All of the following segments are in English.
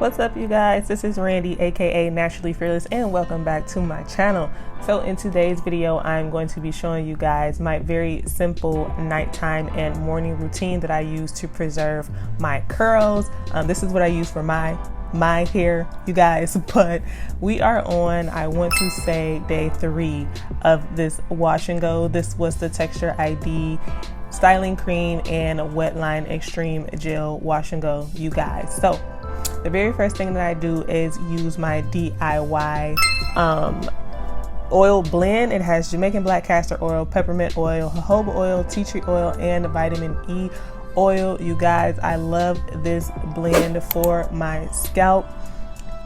What's up, you guys? This is Randy, aka Naturally Fearless, and welcome back to my channel. So in today's video, I'm going to be showing you guys my very simple nighttime and morning routine that I use to preserve my curls. This is what I use for my hair, you guys, but we are on, I want to say, day 3 of this wash and go. This was the Texture ID styling cream and Wetline extreme gel wash and go, you guys. So the very first thing that I do is use my DIY oil blend. It has Jamaican black castor oil, peppermint oil, jojoba oil, tea tree oil, and vitamin E oil. You guys, I love this blend for my scalp.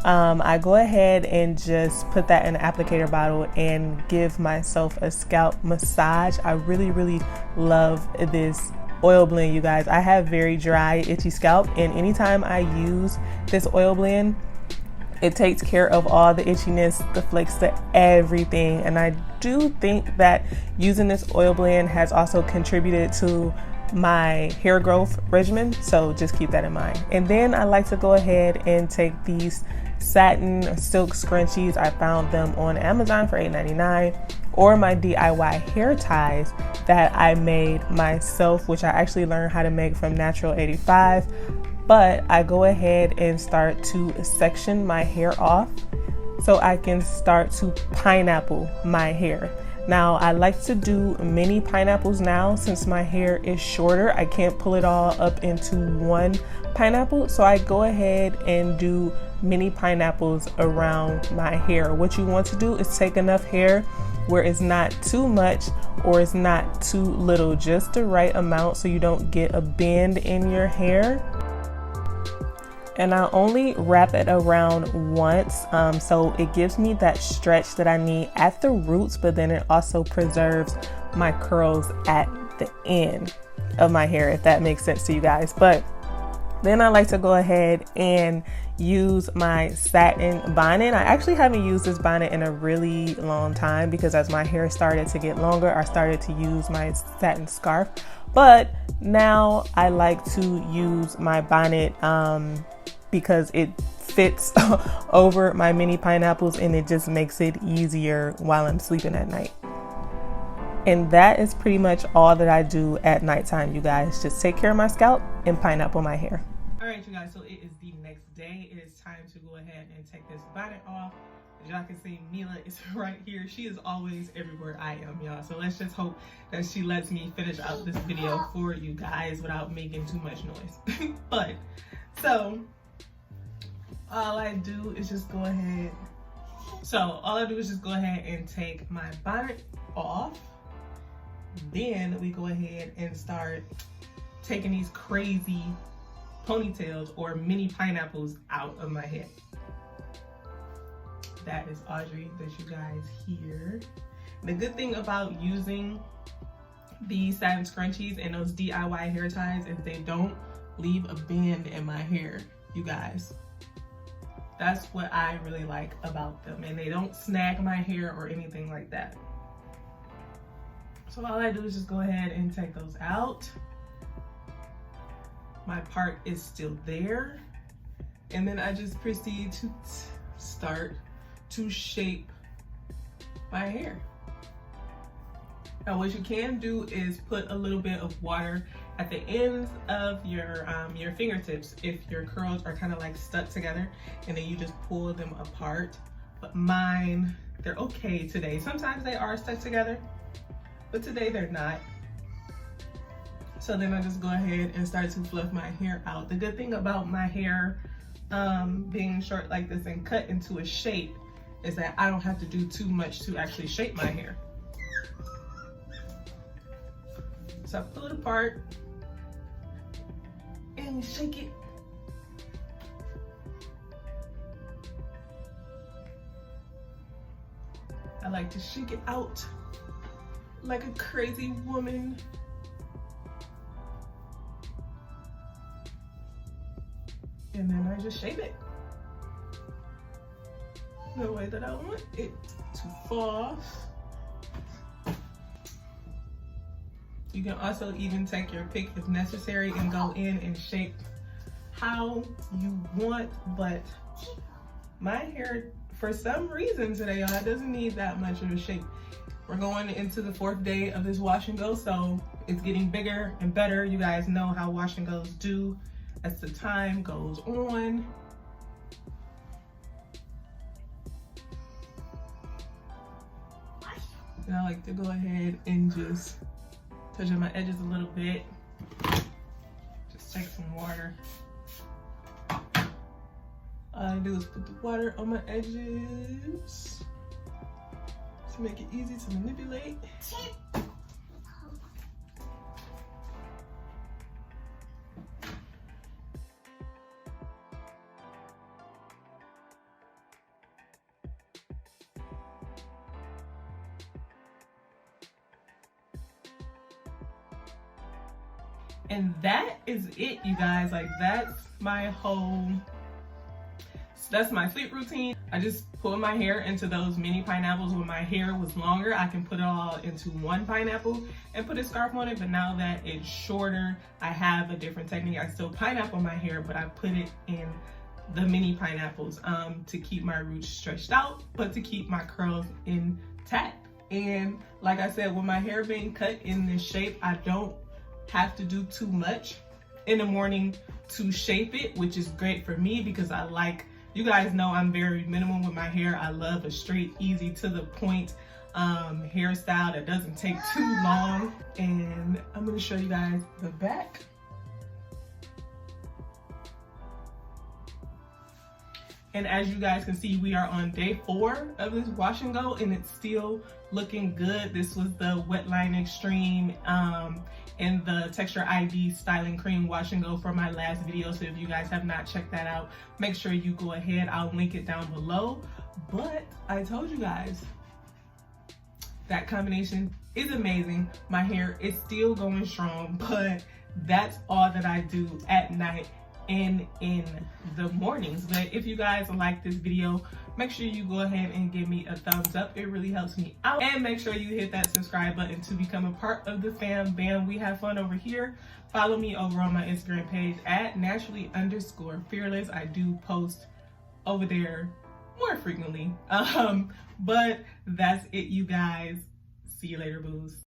I go ahead and just put that in an applicator bottle and give myself a scalp massage. I really love this oil blend, you guys. I have very dry, itchy scalp, and anytime I use this oil blend, it takes care of all the itchiness, the flakes, the everything. And I do think that using this oil blend has also contributed to my hair growth regimen, so just keep that in mind. And then I like to go ahead and take these satin silk scrunchies. I found them on Amazon for $8.99, or my DIY hair ties that I made myself, which I actually learned how to make from Natural 85. But I go ahead and start to section my hair off so I can start to pineapple my hair. Now, I like to do mini pineapples now since my hair is shorter. I can't pull it all up into one pineapple, so I go ahead and do mini pineapples around my hair. What you want to do is take enough hair where it's not too much or it's not too little, just the right amount so you don't get a bend in your hair. And I only wrap it around once, so it gives me that stretch that I need at the roots, but then it also preserves my curls at the end of my hair, if that makes sense to you guys. But then I like to go ahead and use my Satin Bonnet. I actually haven't used this bonnet in a really long time because as my hair started to get longer, I started to use my satin scarf. But now I like to use my bonnet because it fits over my mini pineapples and it just makes it easier while I'm sleeping at night. And that is pretty much all that I do at nighttime, you guys. Just take care of my scalp and pineapple my hair. All right, you guys, so it is the next day. It is time to go ahead and take this bonnet off. As y'all can see, Mila is right here. She is always everywhere I am, y'all. So let's just hope that she lets me finish out this video for you guys without making too much noise. But, so, all I do is just go ahead. And take my bonnet off. Then we go ahead and start taking these crazy ponytails or mini pineapples out of my head. That is Audrey that you guys hear. The good thing about using these satin scrunchies and those DIY hair ties is they don't leave a bend in my hair, you guys. That's what I really like about them, and they don't snag my hair or anything like that. So all I do is just go ahead and take those out. My part is still there. And then I just proceed to start to shape my hair. Now what you can do is put a little bit of water at the ends of your fingertips if your curls are kind of like stuck together, and then you just pull them apart. But mine, they're okay today. Sometimes they are stuck together, but today they're not. So then I just go ahead and start to fluff my hair out. The good thing about my hair being short like this and cut into a shape is that I don't have to do too much to actually shape my hair. So I pull it apart and shake it. I like to shake it out like a crazy woman. And then I just shape it the way that I want it to fall. You can also even take your pick if necessary and go in and shape how you want, but my hair, for some reason today, y'all, doesn't need that much of a shape. We're going into the 4th day of this wash and go, so it's getting bigger and better. You guys know how wash and goes do as the time goes on. And I like to go ahead and just touch up my edges a little bit. Just take some water. All I do is put the water on my edges to make it easy to manipulate. And that is it, you guys. Like, that's my sleep routine. I just put my hair into those mini pineapples. When my hair was longer, I can put it all into one pineapple and put a scarf on it. But now that it's shorter, I have a different technique. I still pineapple my hair, but I put it in the mini pineapples to keep my roots stretched out, but to keep my curls intact. And like I said, with my hair being cut in this shape, I don't have to do too much in the morning to shape it, which is great for me because I like, you guys know I'm very minimal with my hair. I love a straight, easy, to the point hairstyle that doesn't take too long. And I'm gonna show you guys the back. And as you guys can see, we are on day 4 of this wash and go, and it's still looking good. This was the Wetline Extreme and the Texture ID Styling Cream wash and go for my last video. So if you guys have not checked that out, make sure you go ahead. I'll link it down below. But I told you guys, that combination is amazing. My hair is still going strong, but that's all that I do at night and in the mornings. But if you guys like this video, make sure you go ahead and give me a thumbs up. It really helps me out. And make sure you hit that subscribe button to become a part of the fam bam. We have fun over here. Follow me over on my Instagram page at naturally_fearless. I do post over there more frequently. But that's it, you guys. See you later, boos.